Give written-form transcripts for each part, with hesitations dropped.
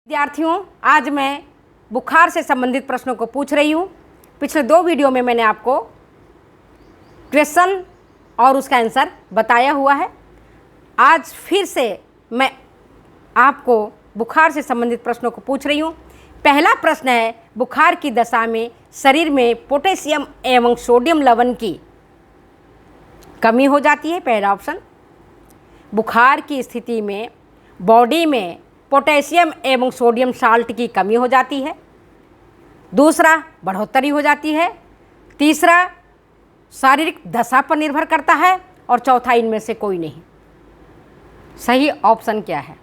विद्यार्थियों, आज मैं बुखार से संबंधित प्रश्नों को पूछ रही हूँ। पिछले 2 वीडियो में मैंने आपको क्वेश्चन और उसका आंसर बताया हुआ है। आज फिर से मैं आपको बुखार से संबंधित प्रश्नों को पूछ रही हूँ। पहला प्रश्न है, बुखार की दशा में शरीर में पोटेशियम एवं सोडियम लवण की कमी हो जाती है। पहला ऑप्शन, बुखार की स्थिति में बॉडी में पोटेशियम एवं सोडियम साल्ट की कमी हो जाती है। दूसरा, बढ़ोतरी हो जाती है। तीसरा, शारीरिक दशा पर निर्भर करता है। और चौथा, इनमें से कोई नहीं। सही ऑप्शन क्या है?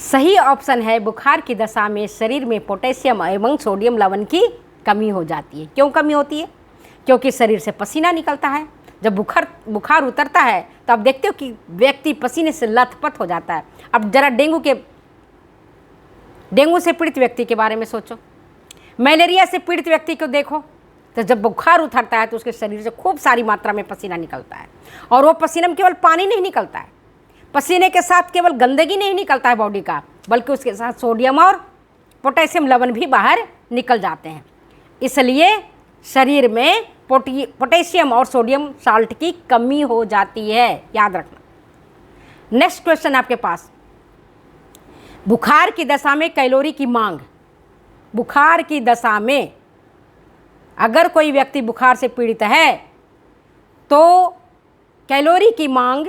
सही ऑप्शन है, बुखार की दशा में शरीर में पोटेशियम एवं सोडियम लवण की कमी हो जाती है। क्यों कमी होती है? क्योंकि शरीर से पसीना निकलता है। जब बुखार उतरता है तो आप देखते हो कि व्यक्ति पसीने से लथपथ हो जाता है। अब जरा डेंगू से पीड़ित व्यक्ति के बारे में सोचो, मलेरिया से पीड़ित व्यक्ति को देखो, तो जब बुखार उतरता है तो उसके शरीर से खूब सारी मात्रा में पसीना निकलता है। और वो पसीने में केवल पानी नहीं निकलता है, पसीने के साथ केवल गंदगी नहीं निकलता है बॉडी का, बल्कि उसके साथ सोडियम और पोटेशियम लवण भी बाहर निकल जाते हैं। इसलिए शरीर में पोटेशियम और सोडियम साल्ट की कमी हो जाती है, याद रखना। नेक्स्ट क्वेश्चन आपके पास, बुखार की दशा में कैलोरी की मांग। बुखार की दशा में अगर कोई व्यक्ति बुखार से पीड़ित है तो कैलोरी की मांग,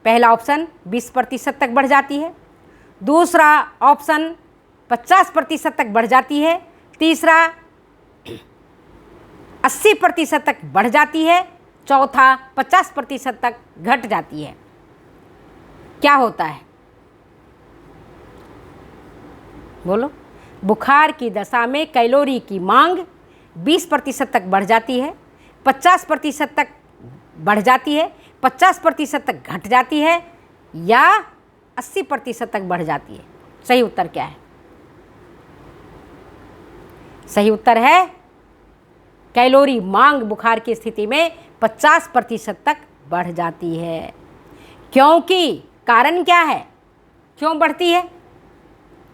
पहला ऑप्शन 20% तक बढ़ जाती है। दूसरा ऑप्शन 50% तक बढ़ जाती है। तीसरा 80% तक बढ़ जाती है। चौथा 50% तक घट जाती है। क्या होता है? बोलो। बुखार की दशा में कैलोरी की मांग 20% तक बढ़ जाती है, 50% तक बढ़ जाती है, 50% तक घट जाती है, या 80% तक बढ़ जाती है। सही उत्तर क्या है? सही उत्तर है, कैलोरी मांग बुखार की स्थिति में 50% तक बढ़ जाती है। क्योंकि कारण क्या है? क्यों बढ़ती है?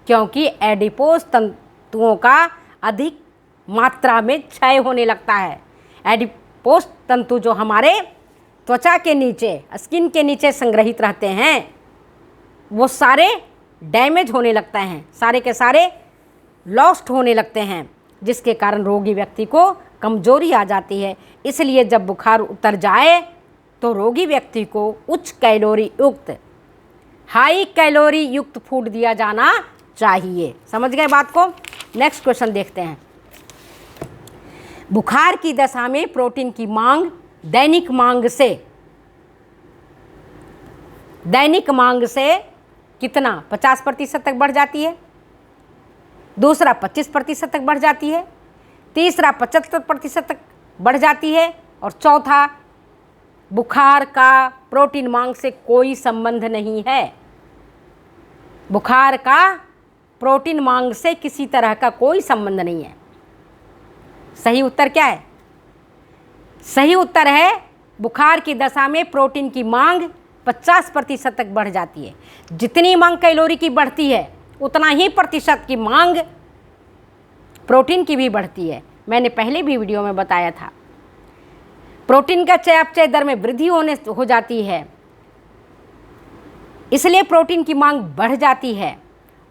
क्योंकि एडिपोज तंतुओं का अधिक मात्रा में क्षय होने लगता है। एडिपोज तंतु जो हमारे त्वचा के नीचे, स्किन के नीचे संग्रहित रहते हैं, वो सारे डैमेज होने लगते हैं, सारे के सारे लॉस्ट होने लगते हैं, जिसके कारण रोगी व्यक्ति को कमजोरी आ जाती है। इसलिए जब बुखार उतर जाए तो रोगी व्यक्ति को उच्च कैलोरी युक्त, हाई कैलोरी युक्त फूड दिया जाना चाहिए। समझ गए बात को? नेक्स्ट क्वेश्चन देखते हैं। बुखार की दशा में प्रोटीन की मांग दैनिक मांग से कितना? 50% तक बढ़ जाती है। दूसरा 25% तक बढ़ जाती है। तीसरा 75% तक बढ़ जाती है। और चौथा, बुखार का प्रोटीन मांग से कोई संबंध नहीं है। बुखार का प्रोटीन मांग से किसी तरह का कोई संबंध नहीं है। सही उत्तर क्या है? सही उत्तर है, बुखार की दशा में प्रोटीन की मांग 50% तक बढ़ जाती है। जितनी मांग कैलोरी की बढ़ती है उतना ही प्रतिशत की मांग प्रोटीन की भी बढ़ती है। मैंने पहले भी वीडियो में बताया था। प्रोटीन का चयापचय दर में वृद्धि हो जाती है, इसलिए प्रोटीन की मांग बढ़ जाती है।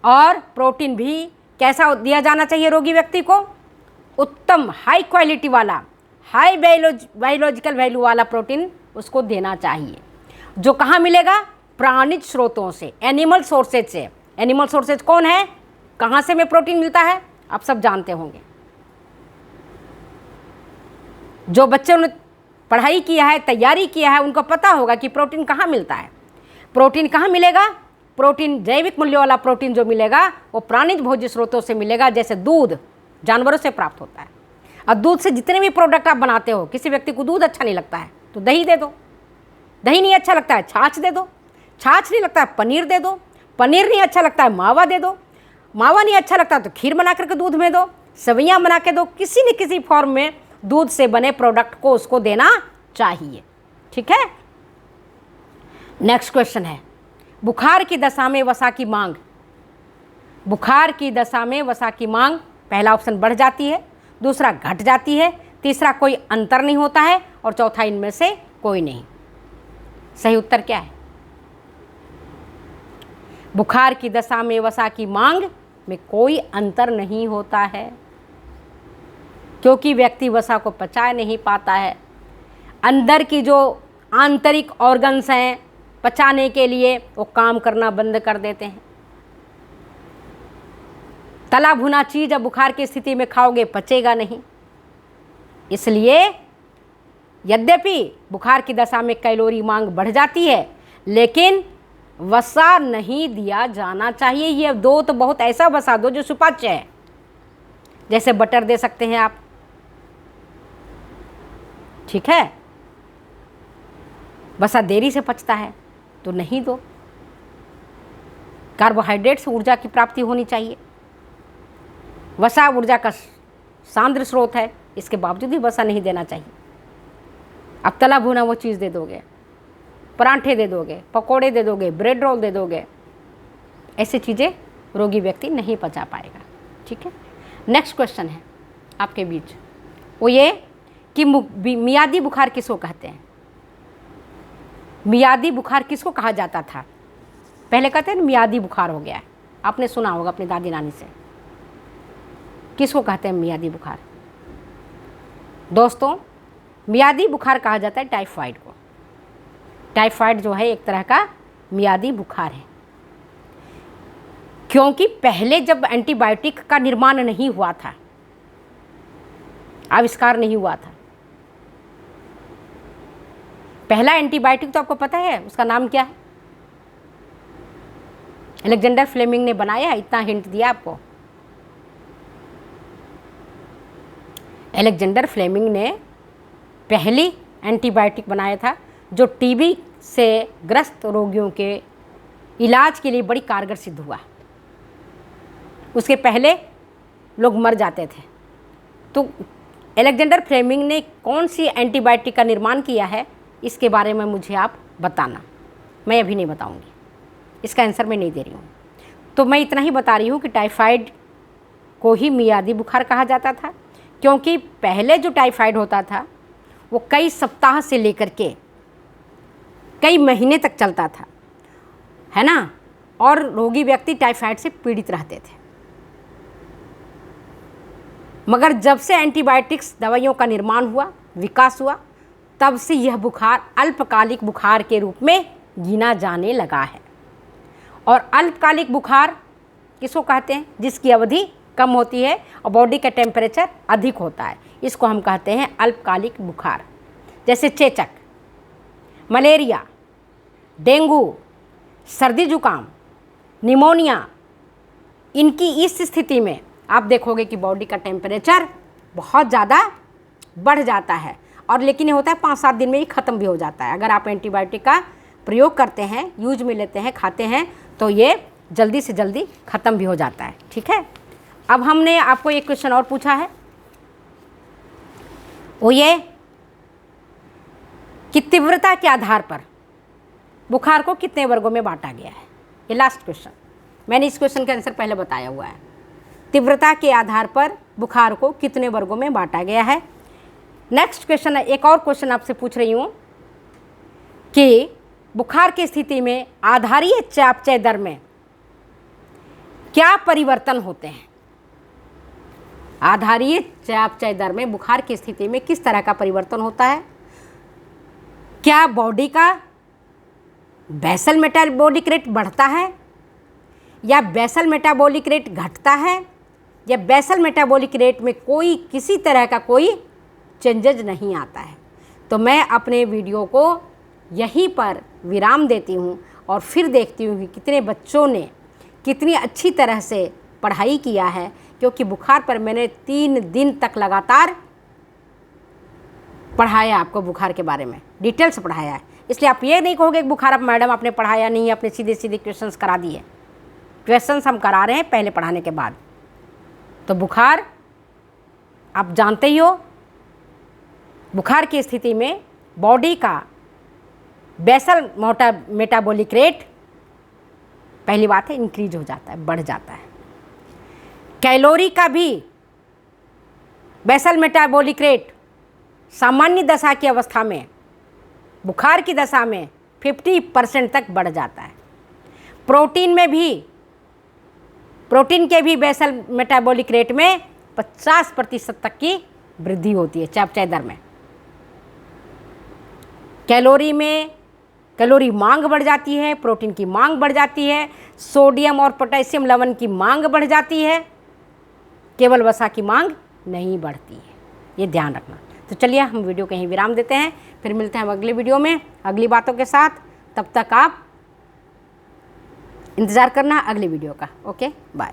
और प्रोटीन भी कैसा दिया जाना चाहिए रोगी व्यक्ति को? उत्तम, हाई क्वालिटी वाला, हाई बायोलॉजिकल वैल्यू वाला प्रोटीन उसको देना चाहिए। जो कहाँ मिलेगा? प्राणिज स्रोतों से, एनिमल सोर्सेज से। एनिमल सोर्सेज कौन है? कहाँ से में प्रोटीन मिलता है? आप सब जानते होंगे। जो बच्चों ने पढ़ाई किया है, तैयारी किया है, उनको पता होगा कि प्रोटीन कहाँ मिलता है। प्रोटीन कहाँ मिलेगा? प्रोटीन, जैविक मूल्य वाला प्रोटीन जो मिलेगा वो प्राणिज भोज्य स्रोतों से मिलेगा। जैसे दूध जानवरों से प्राप्त होता है। और दूध से जितने भी प्रोडक्ट आप बनाते हो, किसी व्यक्ति को दूध अच्छा नहीं लगता है तो दही दे दो, दही नहीं अच्छा लगता है छाछ दे दो, छाछ नहीं लगता है पनीर दे दो, पनीर नहीं अच्छा लगता है मावा दे दो, मावा नहीं अच्छा लगता तो खीर बना करके दूध में दो, सेवइयाँ बना के दो। किसी न किसी फॉर्म में दूध से बने प्रोडक्ट को उसको देना चाहिए। ठीक है। नेक्स्ट क्वेश्चन है, बुखार की दशा में वसा की मांग, बुखार की दशा में वसा की मांग, पहला ऑप्शन बढ़ जाती है, दूसरा घट जाती है, तीसरा कोई अंतर नहीं होता है और चौथा इनमें से कोई नहीं। सही उत्तर क्या है? बुखार की दशा में वसा की मांग में कोई अंतर नहीं होता है, क्योंकि व्यक्ति वसा को पचा नहीं पाता है। अंदर की जो आंतरिक ऑर्गन्स हैं पचाने के लिए वो काम करना बंद कर देते हैं। तला भुना चीज अब बुखार की स्थिति में खाओगे पचेगा नहीं। इसलिए यद्यपि बुखार की दशा में कैलोरी मांग बढ़ जाती है, लेकिन वसा नहीं दिया जाना चाहिए। ये दो तो बहुत ऐसा वसा दो जो सुपाच्य है, जैसे बटर दे सकते हैं आप, ठीक है। वसा देरी से पचता है तो नहीं दो। कार्बोहाइड्रेट से ऊर्जा की प्राप्ति होनी चाहिए। वसा ऊर्जा का सांद्र स्रोत है, इसके बावजूद भी वसा नहीं देना चाहिए। अब तला भुना वो चीज़ दे दोगे, परांठे दे दोगे, पकोड़े दे दोगे, ब्रेड रोल दे दोगे, ऐसी चीज़ें रोगी व्यक्ति नहीं पचा पाएगा, ठीक है। नेक्स्ट क्वेश्चन है आपके बीच, वो ये कि मियादी बुखार किसको कहते हैं? मियादी बुखार किसको कहा जाता था? पहले कहते हैं मियादी बुखार हो गया है, आपने सुना होगा अपनी दादी नानी से। किसको कहते हैं मियादी बुखार? दोस्तों, मियादी बुखार कहा जाता है टाइफाइड को। टाइफाइड जो है एक तरह का मियादी बुखार है, क्योंकि पहले जब एंटीबायोटिक का निर्माण नहीं हुआ था, आविष्कार नहीं हुआ था। पहला एंटीबायोटिक तो आपको पता है उसका नाम क्या है? अलेक्जेंडर फ्लेमिंग ने बनाया, इतना हिंट दिया आपको। अलेक्जेंडर फ्लेमिंग ने पहली एंटीबायोटिक बनाया था जो टीबी से ग्रस्त रोगियों के इलाज के लिए बड़ी कारगर सिद्ध हुआ। उसके पहले लोग मर जाते थे। तो अलेक्जेंडर फ्लेमिंग ने कौन सी एंटीबायोटिक का निर्माण किया है, इसके बारे में मुझे आप बताना। मैं अभी नहीं बताऊंगी, इसका आंसर मैं नहीं दे रही हूँ। तो मैं इतना ही बता रही हूँ कि टाइफाइड को ही मियादी बुखार कहा जाता था, क्योंकि पहले जो टाइफाइड होता था वो कई सप्ताह से लेकर के कई महीने तक चलता था, है ना, और रोगी व्यक्ति टाइफाइड से पीड़ित रहते थे। मगर जब से एंटीबायोटिक्स दवाइयों का निर्माण हुआ, विकास हुआ, तब से यह बुखार अल्पकालिक बुखार के रूप में गिना जाने लगा है। और अल्पकालिक बुखार किसको कहते हैं? जिसकी अवधि कम होती है और बॉडी का टेम्परेचर अधिक होता है, इसको हम कहते हैं अल्पकालिक बुखार। जैसे चेचक, मलेरिया, डेंगू, सर्दी जुकाम, निमोनिया, इनकी इस स्थिति में आप देखोगे कि बॉडी का टेम्परेचर बहुत ज़्यादा बढ़ जाता है, और लेकिन ये होता है 5-7 दिन में ही ख़त्म भी हो जाता है। अगर आप एंटीबायोटिक का प्रयोग करते हैं, यूज में लेते हैं, खाते हैं, तो ये जल्दी से जल्दी ख़त्म भी हो जाता है, ठीक है। अब हमने आपको एक क्वेश्चन और पूछा है, वो ये कि तीव्रता के आधार पर बुखार को कितने वर्गों में बांटा गया है। ये लास्ट क्वेश्चन, मैंने इस क्वेश्चन का आंसर पहले बताया हुआ है। तीव्रता के आधार पर बुखार को कितने वर्गों में बांटा गया है। नेक्स्ट क्वेश्चन, एक और क्वेश्चन आपसे पूछ रही हूँ कि बुखार की स्थिति में आधारीय चयापचय दर में क्या परिवर्तन होते हैं। आधारीय चयापचय दर में बुखार की स्थिति में किस तरह का परिवर्तन होता है? क्या बॉडी का बेसल मेटाबॉलिक रेट बढ़ता है, या बेसल मेटाबॉलिक रेट घटता है, या बेसल मेटाबॉलिक रेट में कोई किसी तरह का कोई चेंजेज नहीं आता है। तो मैं अपने वीडियो को यहीं पर विराम देती हूँ और फिर देखती हूँ कि कितने बच्चों ने कितनी अच्छी तरह से पढ़ाई किया है, क्योंकि बुखार पर मैंने 3 दिन तक लगातार पढ़ाया, आपको बुखार के बारे में डिटेल से पढ़ाया है। इसलिए आप ये नहीं कहोगे कि बुखार अब मैडम आपने पढ़ाया नहीं है, अपने सीधे सीधे क्वेश्चंस करा दिए। क्वेश्चंस हम करा रहे हैं पहले पढ़ाने के बाद। तो बुखार आप जानते ही हो, बुखार की स्थिति में बॉडी का बेसल मेटाबॉलिक रेट पहली बात है इंक्रीज हो जाता है, बढ़ जाता है। कैलोरी का भी बेसल मेटाबॉलिक रेट सामान्य दशा की अवस्था में, बुखार की दशा में 50% तक बढ़ जाता है। प्रोटीन में भी, प्रोटीन के भी बेसल मेटाबॉलिक रेट में 50% तक की वृद्धि होती है चयापचय दर में। कैलोरी में कैलोरी मांग बढ़ जाती है, प्रोटीन की मांग बढ़ जाती है, सोडियम और पोटेशियम लवण की मांग बढ़ जाती है, केवल वसा की मांग नहीं बढ़ती है, ये ध्यान रखना। तो चलिए हम वीडियो कहीं विराम देते हैं, फिर मिलते हैं अगले वीडियो में अगली बातों के साथ। तब तक आप इंतज़ार करना अगले वीडियो का। Okay, bye.